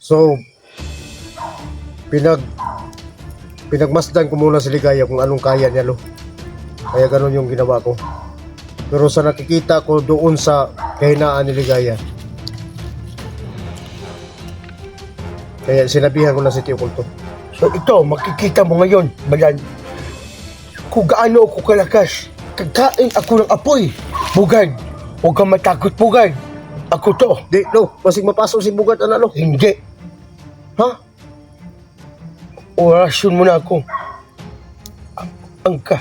So, pinagmasdan ko muna si Ligaya kung anong kaya niya, lo. Kaya ganun yung ginawa ko. Pero sa nakikita ko doon sa kahinaan ni Ligaya, kaya sinabihan ko na si Tio Kulto. So ito, makikita mo ngayon, Bayan, kung gaano ako kalakas. Kagkain ako ng apoy. Bugad, huwag kang matakot, Bugad. Ako to. Di, lo, masig mapasok si Bugad, lo. Hindi. Ha? Orasyon mo na ako. Angka.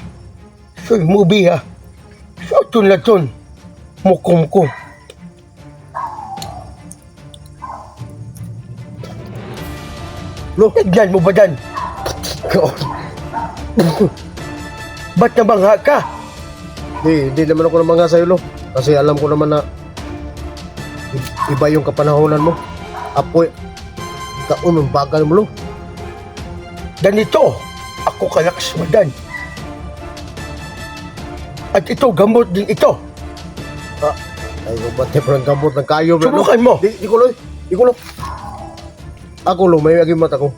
Soy movie ha. So ton na ton. Mukom ko. Lo, Tignan mo ba dan? Ba't nabangha ka? di naman ako namanga sa'yo, lo. Kasi alam ko naman na iba yung kapanahonan mo. Apoy, kaon ang bagal mo, lo. Ganito, ako kalakas madan. At ito, gamot din ito. Ay, ba't yung gamot ng kayo, lo? Subukan mo. Di ko, lo. Di ko, lo. Ako, lo, may agimat ako.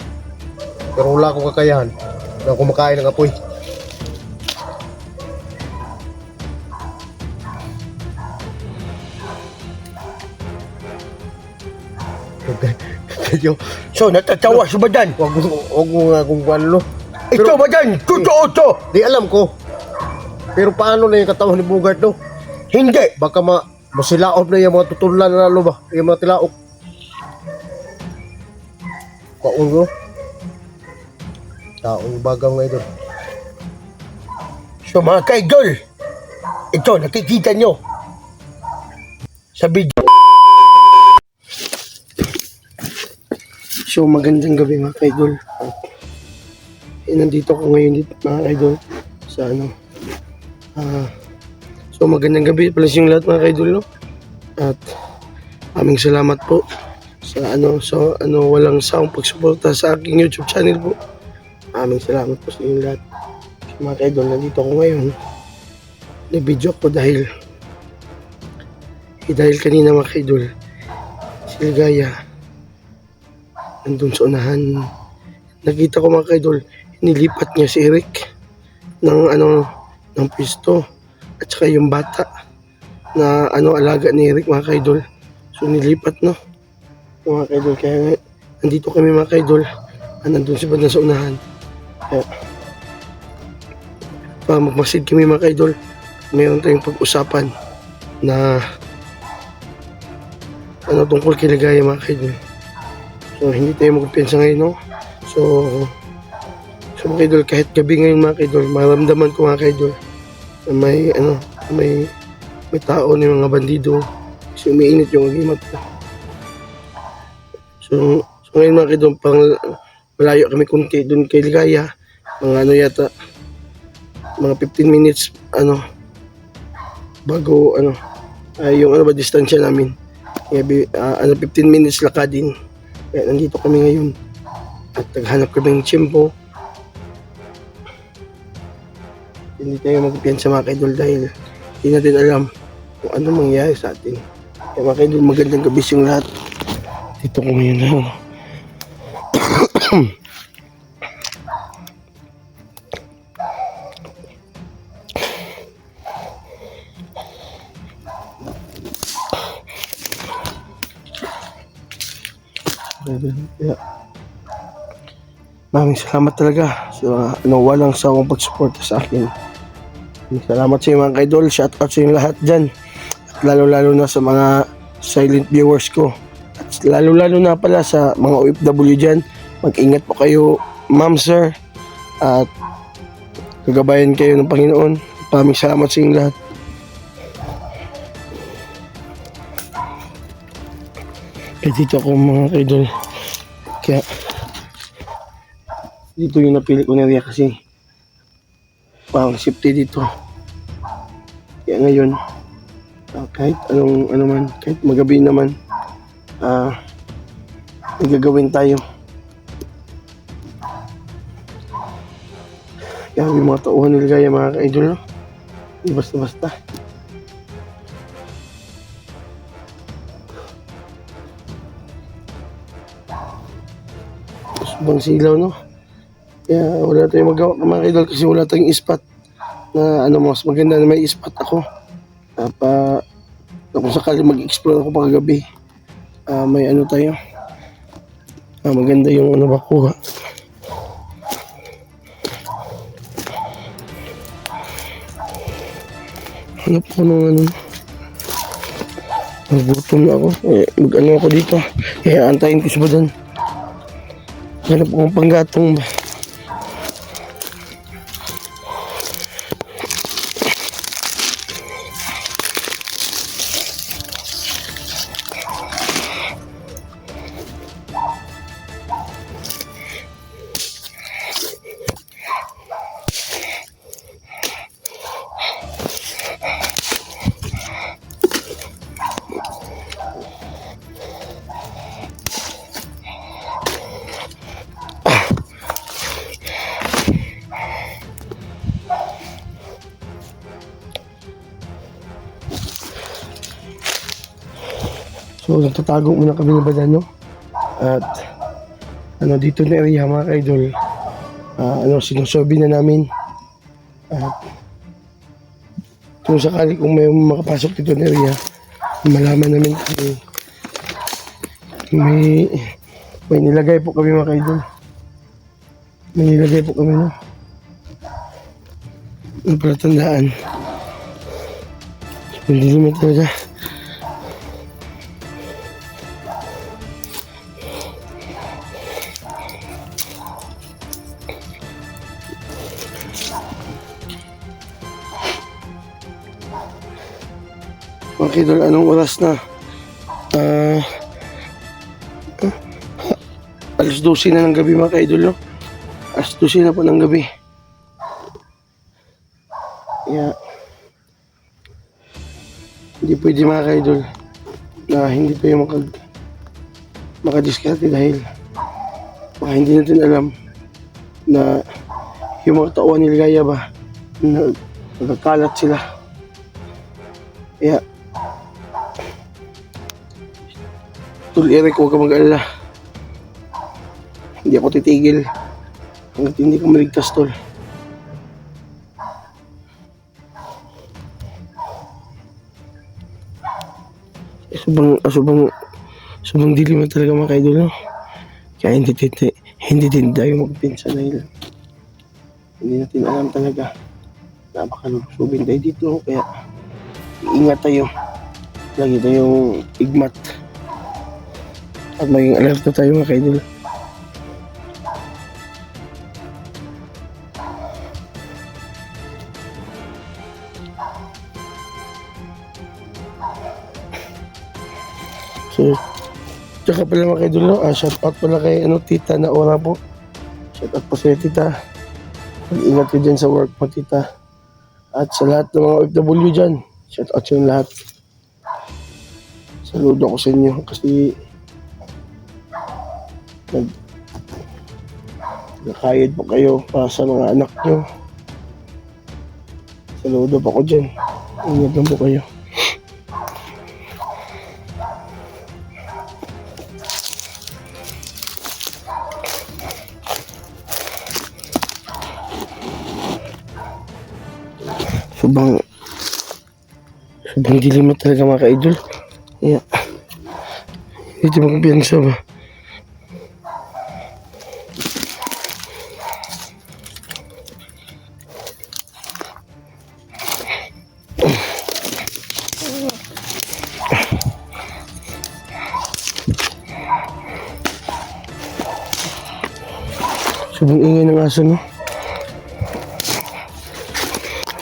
Pero wala akong kakayahan na kumakain ng apoy. Kayo, So, natatawa si Badan. wag mo nga kung ano, lo. Ito, Badan, totoo to. Di alam ko. Pero paano na yung katawan ni Bugard, no? Hindi. Baka masilaop na yung mga tutulan na, lo, ba? Yung mga tilaok. Kaon ko. Taong bagang nga ito. So, mga kaidol, ito, nakikita nyo sa video. So, magandang gabi mga kaidol. Nandito ko ngayon dito mga kaidol sa ano. So, magandang gabi pala sa lahat mga kaidol, no? At aming salamat po sa walang sawang pagsuporta sa aking YouTube channel po. Aming salamat po sa inyong lahat. So, mga kaidol, nandito ako ngayon. Nag-video ko dahil kanina mga kaidol, si Ligaya nandun sa unahan. Nakita ko mga kaidol, nilipat niya si Eric ng pisto at saka yung bata na alaga ni Eric mga kaidol. So nilipat, no, mga kaidol. Kaya nandito kami mga kaidol, nandun si Badan sa unahan. Kaya magmasid kami mga kaidol. Mayroon tayong pag-usapan na tungkol kay Ligaya mga kaidol. So hindi tayo magpipensa ngayon, no. So mga kaidol, kahit gabi ngayon mga kaidol, maramdaman ko mga kaidol na may tao ni mga bandido. Kasi umiinit yung agimat ko. So ngayon mga kaidol, pang malayo kami kunti dun kay Ligaya. Mga yata mga 15 minutes bago yung distansya namin. Kaya 15 minutes lakadin. Kaya nandito kami ngayon at naghanap kami ng tiyempo. Hindi tayo magpiyansa mga kaidol dahil hindi natin alam kung ano mangyayari sa atin. Kaya mga kaidol, magandang gabi sa lahat. Dito ko ngayon na kaya maraming salamat talaga sa walang sawang pagsuporta sa akin. Maraming salamat sa inyo mga kaidol. Shout out sa inyo lahat dyan. At lalo na sa mga silent viewers ko. At lalo na pala sa mga OFW dyan. Mag-ingat po kayo, ma'am, sir. At gagabayan kayo ng Panginoon. Maraming salamat sa inyo lahat. Kaya dito ako mga kaidol. Kaya dito yung napili ko na area kasi parang safety dito. Kaya ngayon kahit kahit magabi naman may gagawin tayo. Kaya yung mga tauhan ni Ligaya mga ka-idol, no? Hindi basta-basta. Subang silaw, no? Kaya wala tayong magawa mga kaidol kasi wala tayong ispat na ano, mas maganda na may ispat ako. Na kung sakali mag-explore ako paggabi, may ano tayo. Maganda yung ano makuha. Hanap ko nung ano. Nagutom na ako. Mag-ano ako dito. Kaya antayin ko si Badan. Hanap ko ng panggatong ba. So, nagtatago muna kami ng Badano. At, ano, dito na area mga kaidol. Sinusobi na namin. At, kung sakali kung may makapasok dito na area, malaman namin kung may nilagay po kami mga kaidol. May nilagay po kami, no? Ang palatandaan. Hindi naman talaga. Mga kaidol, anong oras na? Alas 12 na ng gabi mga kaidol, no? Alas 12 na po ng gabi. Kaya, hindi pwede mga kaidol na hindi pa yung makadiskarte dahil baka hindi natin alam na yung mga tauhan ni Ligaya ba na nagkakalat sila. Kaya, Tol Eric, huwag ka mag-alala. Hindi ako titigil hanggat hindi ka maligtas, Tol. Subang dilim na talaga mga kaidol, no? Kaya hindi din tayo magpinsa dahil hindi natin alam talaga. Napakalusubin tayo dito, kaya iingat tayo. Lagi tayong igmat. At maging alerto tayo mga kaidol. So, tsaka pala mga kaidol, no? Shout out pala kay Tita na Ora po. Shout out po sa Tita. Mag-ingat ko dyan sa work mo, Tita. At sa lahat ng mga OFW dyan, shout out sa yung lahat. Saludo ko sa inyo kasi nagkayod po kayo para sa mga anak nyo. Saludo pa ko dyan. Ingat lang po kayo. Sobrang dilim na talaga mga ka-idol. Kaya, hindi magpiyansa ba? Sobrang ingay ng aso, no?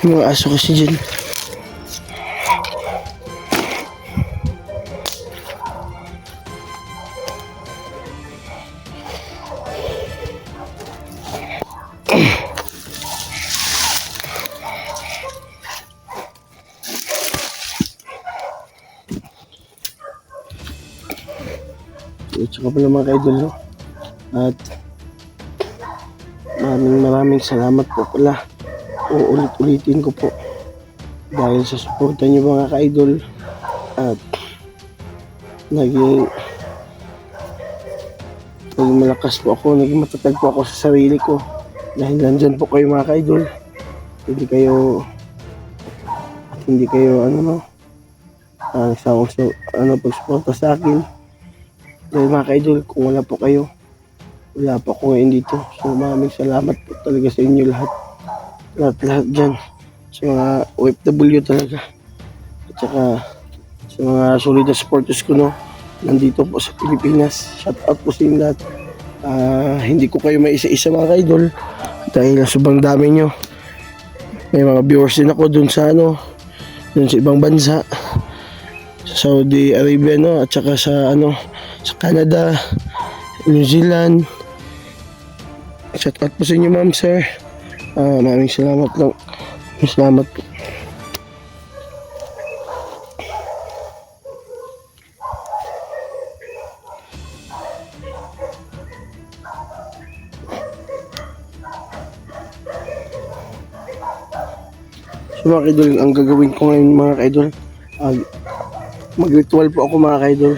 Yung mga aso kasi dyan. Tsaka pala mga ka-idol, no? At maraming salamat po pala. Uulit-ulitin ko po dahil sa suporta niyo mga ka-idol at naging malakas po ako, naging matatag po ako sa sarili ko. Dahil nandyan po kayo mga ka-idol. Hindi kayo nagsawang pagsuporta sa akin. Dahil mga ka-idol, kung wala po kayo, wala po ako ngayon dito. So maraming salamat po talaga sa inyo lahat. Lahat dyan. Sa mga OFW talaga. At saka sa mga solid na supporters ko, no, nandito po sa Pilipinas. Shout out po sa inyo lahat. Hindi ko kayo maisa-isa mga ka-idol dahil sobrang dami nyo. May mga viewers din ako dun sa ibang bansa, sa Saudi Arabia, no, at saka sa Canada, New Zealand. Shout out po sa inyo, ma'am, sir. Maraming salamat lang. Salamat po. So mga ka-idol, ang gagawin ko ngayon mga ka-idol, mag-ritual po ako mga ka-idol.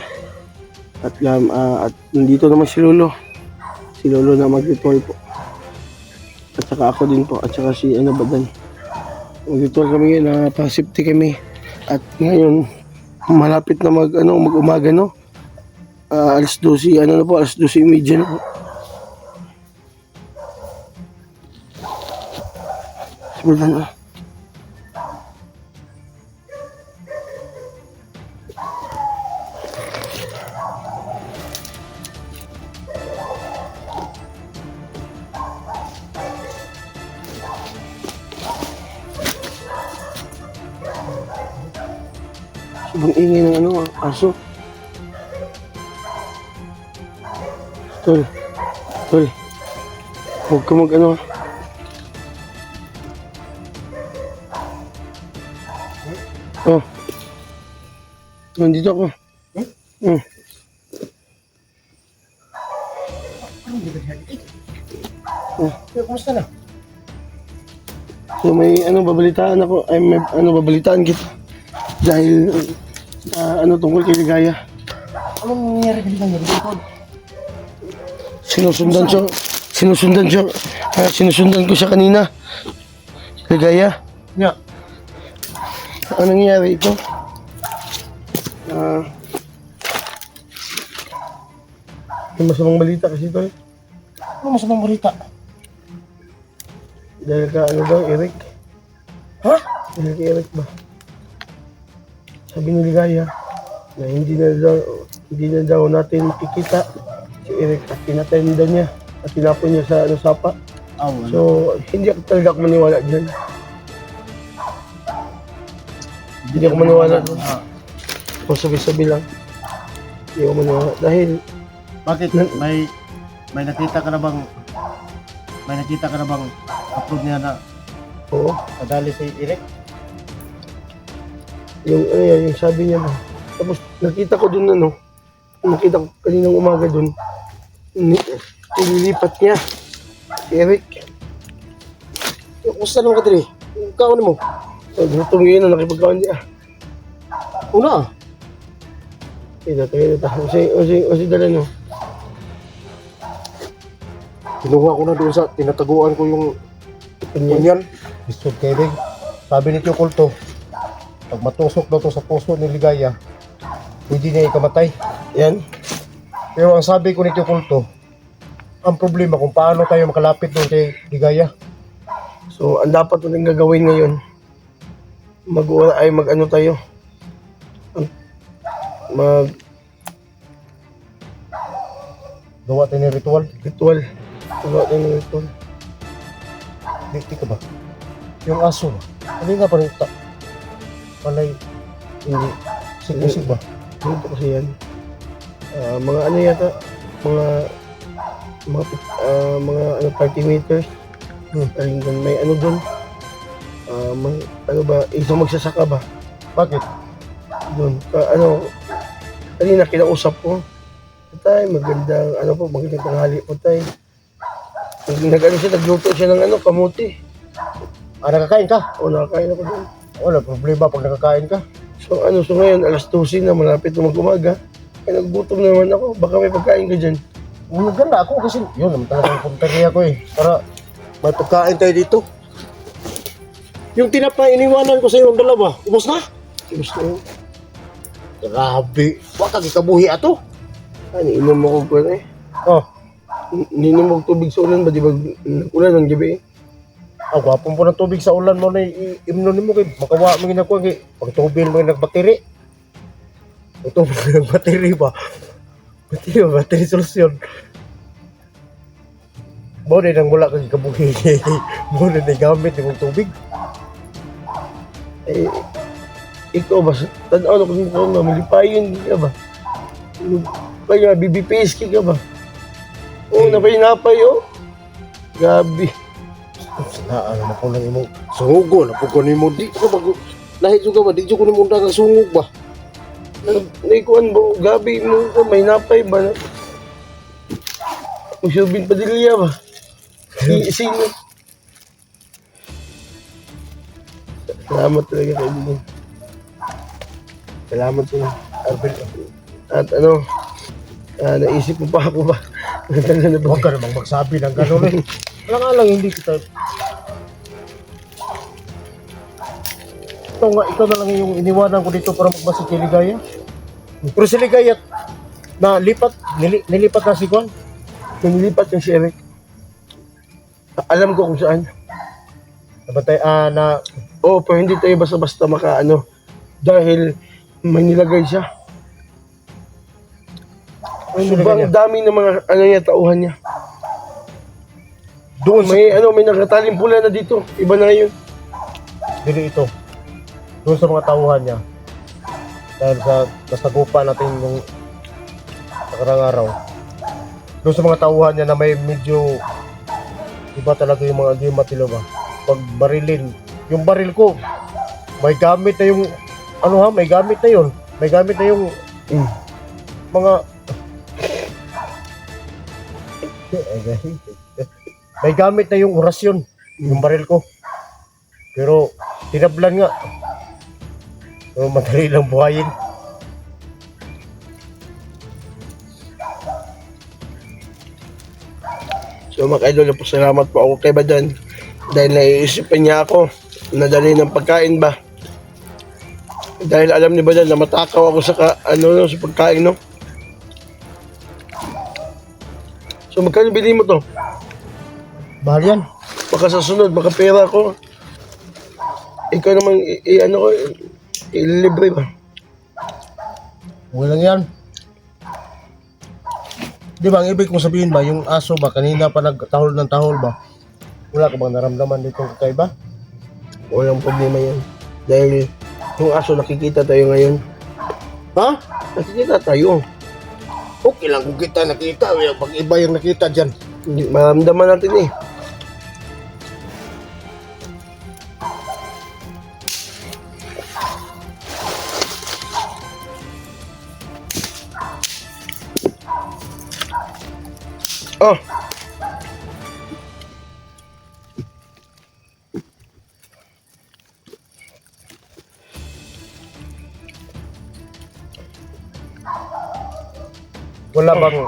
At nandito naman si Lolo. Si Lolo na mag-ritual po. At saka ako din po. At saka si Badan. Mag-ritual kami ngayon. Pa-safety kami. At ngayon, malapit na mag-umaga, no? Alas 12, alas 12:30 na po. Simulan na. Sobrang ingay ng aso. Tol. Huwag ka Oh. Nandito ako. Kumusta na? So may babalitaan ako. May babalitaan kita. Dahil tungkol kay Ligaya. Anong nangyari kay Ligaya? Sinusundan ko siya kanina. Ligaya. Yeah. Anong nangyari ito? May masamang balita kasi ito. Ano masamang balita? Dahil ka Eric. Ha? Dahil ka Eric ba? Sabi ni Ligaya na hindi na daw natin makikita si Eric at tinatenda niya at tinapon niya sa sapa. So, hindi ako talaga maniwala dyan. Hindi ako maniwala doon. Kung sabi-sabi lang. Hindi ako maniwala. Dahil... Bakit? May nakita ka na bang approve niya na Oo. madali si Eric? Yung sabi niya ba. Tapos nakita ko dun nakita ko kaninang umaga dun, nililipat niya si Eric. Kumusta naman ka dali? Kaon mo? Tumingin na nakipagkawan niya. Una. Tingin na tayo. O si Dalan, no? Kinuha ko na doon sa tinataguan ko yung opinion. Gusto kay Eric. Sabi ni Tio Kulto, pag matusok daw to sa puso ni Ligaya, hindi niya ikamatay. Yan. Pero ang sabi ko ni Tio Kulto, ang problema kung paano tayo makalapit doon kay Ligaya. So, ang dapat natin gagawin ngayon, tayo. Gawa tayo ng ritual. Gawa tayo ng ritual. Di ka ba? Yung aso ba? Ano nga pa rin palay, hindi, sig ba? Ganito kasi yan. Mga 30 meters. Ayun, may doon. Isang magsasaka ba? Bakit? Doon. Kanina kinausap ko. Tay, magandang tanghali po, tay. Nagluto siya ng kamuti. Nakakain ka? O, nakakain ako doon. Wala problema pag nakakain ka. So ngayon, alas 12 na, malapit na mag-umaga. Naggutom naman ako, baka may pagkain ka dyan. Ganda ako kasi yun naman talagang punteriya ko eh. Para may pagkain tayo dito. Yung tinapay iniwanan ko sa iyo ang dalawa. Ubos na? Gusto ko. Grabe. Wag kang ikabuhi ato. Ano, inom mo ko ko eh. Oh. Ninom mo tubig sa ulan ba? Di ba ulan ng gabi eh? Ah, gwapong po ng tubig sa ulan mo na imnon mo kay makawa mo ginagawa kay pag tubig mo nagbateri. Ito mo nagbateri ba? Bateri solusyon. Mo din ang mula kang kabuhi. Mo din ang gamit ng tubig. Eh, ikaw ba? Tanaw na kung ikaw na malipayin ka ba? Kaya BBPSK ka ba? Oo, napay-napay oh. Gabi. Ano mo ko lang imong sungugo na po ko nimo di ko mag lahi juga ba di ko nimo undang ang sungog ba. Naikuan ba? Gabi mo ka, may napay ba? Usubin Padilla ba? Sino? Salamat talaga kaibigan. Salamat po. Arbel, At ano, naisip mo pa ako ba? Nagdala na ba? huwag ka namang magsabi ng gano'n eh. Alang-alang hindi kita. Ikaw na lang yung iniwanan ko dito para magbasa kay Ligaya. Pero si Ligaya, nilipat na si Kwan. Nung nilipat yung si Eric, alam ko kung saan. Nabatay, Oo, pero hindi tayo basta-basta makaano. Dahil may nilagay siya. Sobrang dami ng mga ano niya, tauhan niya. Doon May may nakataling pula na dito. Iba na ngayon. dili ito. Doon sa mga tauhan niya. Dahil sa nasagupa natin yung nakarang araw. Doon sa mga tauhan niya na may medyo iba talaga yung mga gimatilo ba. Pag barilin, yung baril ko, may gamit na yung may gamit na yun. May gamit na yung mga may gamit na yung orasyon yung baril ko. Pero tinablan nga. So madali lang buhayin. So mga idol, salamat po ako kay Badan. Dahil naiisipan niya ako. Nadali ng pagkain ba? Dahil alam ni Badan na matakaw ako sa sa pagkain, no? So magkano bili mo to? Mahal yan. Baka sa sunod, baka pera ko. Ikaw naman, ililibre ba? Walang yan. Di ba, ang ibig kong sabihin ba, yung aso ba, kanina pa nagtahol ng tahol ba? Wala ka bang naramdaman dito kakaiba? Walang problema yan. Dahil yung aso nakikita tayo ngayon. Ha? Nakikita tayo. Okay lang kung kita nakita. Pag iba yung nakita dyan. Hindi, maramdaman natin eh. Oh. Wala bang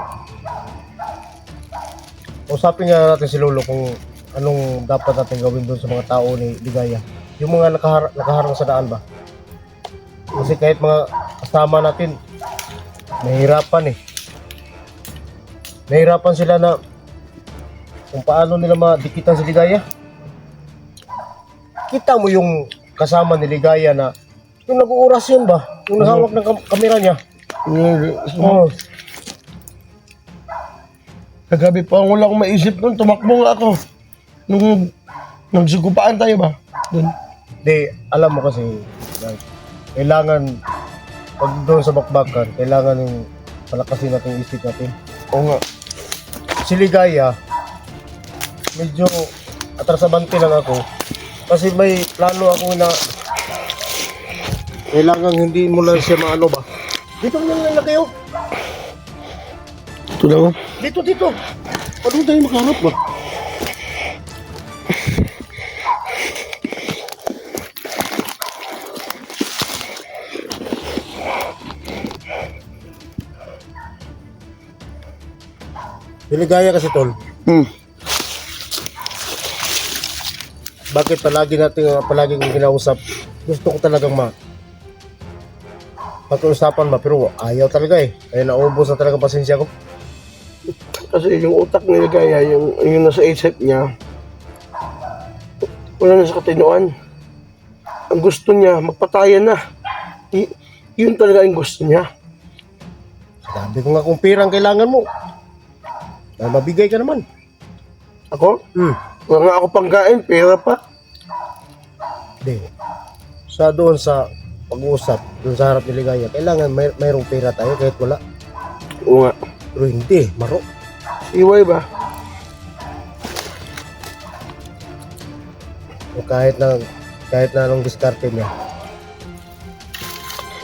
usapin nga natin si Lolo kung anong dapat natin gawin doon sa mga tao ni Ligaya. Yung mga nakaharang sa daan ba? Kasi kahit mga kasama natin, nahihirapan eh. Nahihirapan sila na kung paano nila madikitan si Ligaya. Kita mo yung kasama ni Ligaya na yung nag-uurasyon ba? Yung nahawak ng kamera niya. Oh. Kagabi pa wala akong maisip nun. Tumakbo nga ako. Nung nagsugupaan tayo ba? Doon. Di, alam mo kasi, like, kailangan, pag doon sa bakbakan, kailangan yung palakasin natin yung isip natin. Oo nga. Si Ligaya, medyo atrasabante lang ako. Kasi may plano ako na kailangan hindi mo lang siya maano ba. Dito mo lang kayo. Ito lang oh. Dito. Paano tayo makahanap ba? Niligaya kasi tol. Hmm. Bakit palagi kong kinausap? Gusto ko talagang pag-uusapan pero ayaw talaga eh. Kaya naubos na talaga pasensya ko. Kasi yung utak ni Ligaya, yung nasa isip niya, wala na sa katinoan. Ang gusto niya, magpatayan na. Yun talaga yung gusto niya. Sabi ko nga kung pera ang kailangan mo, mabigay ka naman. Ako? Hmm. Wala nga ako pangkain, pera pa. Hindi. Doon sa pag-uusap, doon sa harap ni Ligaya, kailangan mayroong pera tayo kahit wala. Oo nga. Pero hindi, maro. Iway ba? O kahit na anong diskarte niya.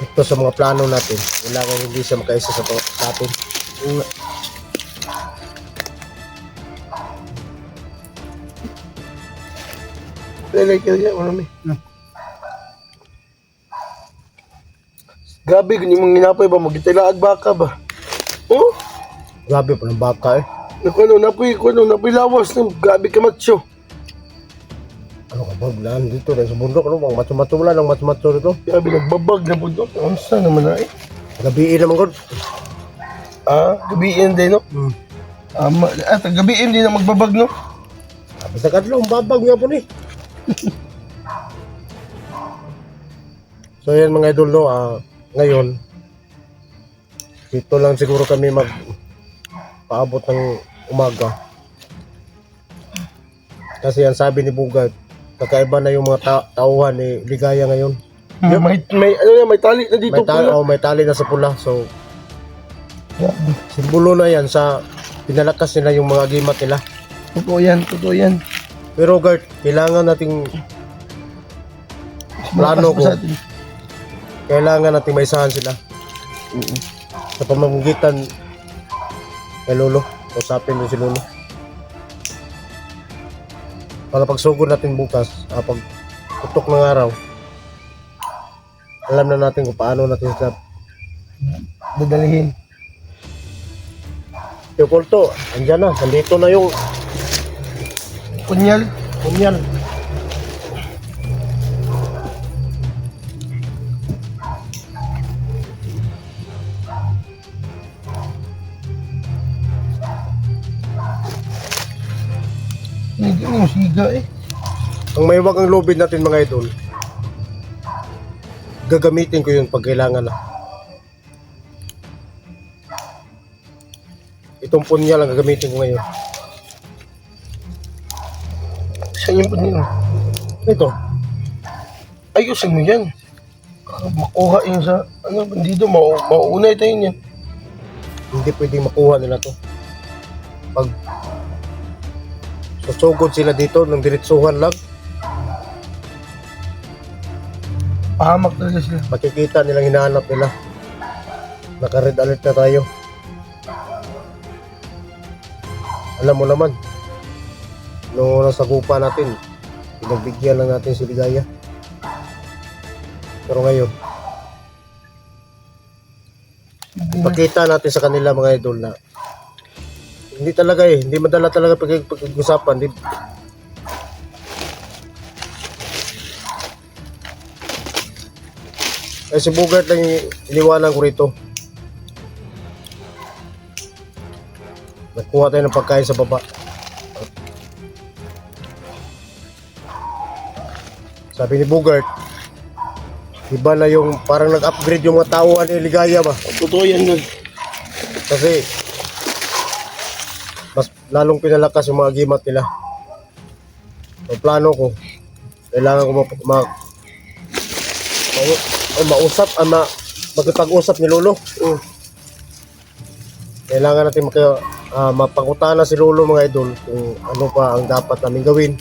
Ito sa mga plano natin, kailangan hindi siya makaisa sa atin. Oo nga. Lalay ka niya, marami. Gabi, ganyan mong ginapay ba? Magitilaag baka ba? Oh? Grabe pa ng baka eh. Napoy lawas ng gabi ka macho. Ano ka ba, bilaan dito dahil sa bundok, ano bang macho-macho wala ng macho-macho dito. Gabi nagbabag na bundok. Ano sa naman na eh? Gabiin naman ko. Gabiin din no? Gabiin din na magbabag no? Basta kadlaw, babag nga po ni. So yan mga idol no, ngayon, dito lang siguro kami paabot ng umaga. Kasi ang sabi ni Bugad, kakaiba na yung mga tauhan ni Ligaya ngayon. May tali na dito. May tali na sa pula. So, simbolo na yan sa pinalakas nila yung mga agimat nila. Totoo yan. Pero Gart, kailangan nating plano ko. Kailangan nating maisahan sila. Sa pamamagitan kay Lolo. Usapin mo si Lolo. Para pagsugod natin bukas, pag tutok ng araw, alam na natin kung paano natin sila Dadalihin. yung kulto, andyan na, nandito na yung Kunyal. Hindi mo siga eh. ang may wag ang lobin natin mga idol. Gagamitin ko yun pag kailangan na. Itong punya lang gagamitin ko ngayon. Saan yung punyo? Ito, Ayusin mo yan. Makuha yun sa, bandido, mauunay tayo yan. hindi pwedeng makuha nila to. Pag susugod sila dito ng diretsuhan lang, Pahamak talaga sila. makikita nilang hinahanap nila. Naka-red alert na tayo. Alam mo naman, noong nasa gupa natin, pinagbigyan lang natin si Ligaya. Pero ngayon, ipakita natin sa kanila mga idol na hindi madala talaga pag-usapan. Eh si Bugart lang yung iniwanan ko rito. Nagkuha tayo ng pagkain sa baba. Sabi ni Bugart, iba na yung parang nag-upgrade yung mga tao ni Ligaya ba? Totoo yan. Kasi mas lalong pinalakas yung mga gimat nila. Ang plano ko, kailangan ko magpag-usap ni Lolo. Kailangan natin mapangutana si Lolo mga idol kung ano pa ang dapat namin gawin.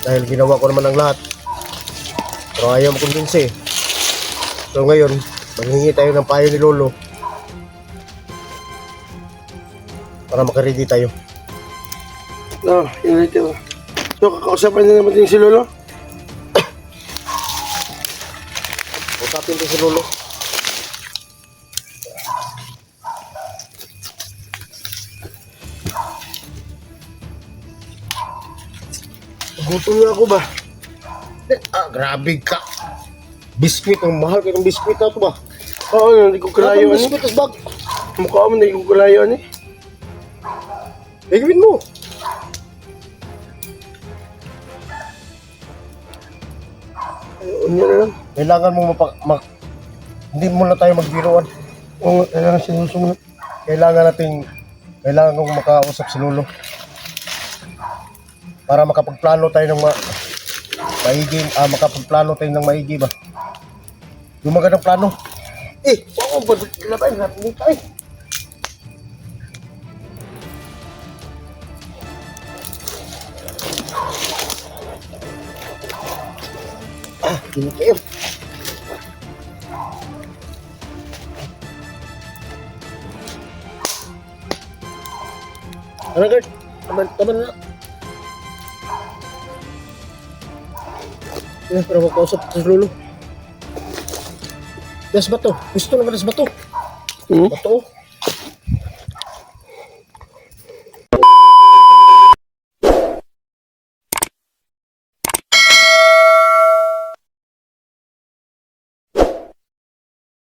Dahil ginawa ko naman ang lahat. Pero ayaw makumbinsi. So ngayon, maghingi tayo ng payo ni Lolo para makaready tayo. Yun ito. So, kakausapan na naman din si Lolo. Usapin ko si Lolo. Gutom na ako ba? Grabe ka. Biskwit, ang mahal ka ng biskwit na ito ba? Oo, hindi ko kalayo Ang ani. biskwit, tas bag. Mukha mo, hindi ko kalayo ani. Gawin mo. Ayun na lang. Kailangan mo hindi mo na tayo magbiruan. Oo, kailangan sinusunod. Kailangan kong makausap si Lolo. Para makapagplano tayo ng makapagplano tayo ng maigi ba? Yung magandang plano. Oo, labay natin tayo. Hindi kayo. Ano, Gert? Taman na. Para magkausap sa Lolo. Das bato. Gusto naman das bato. Hmm? Bato.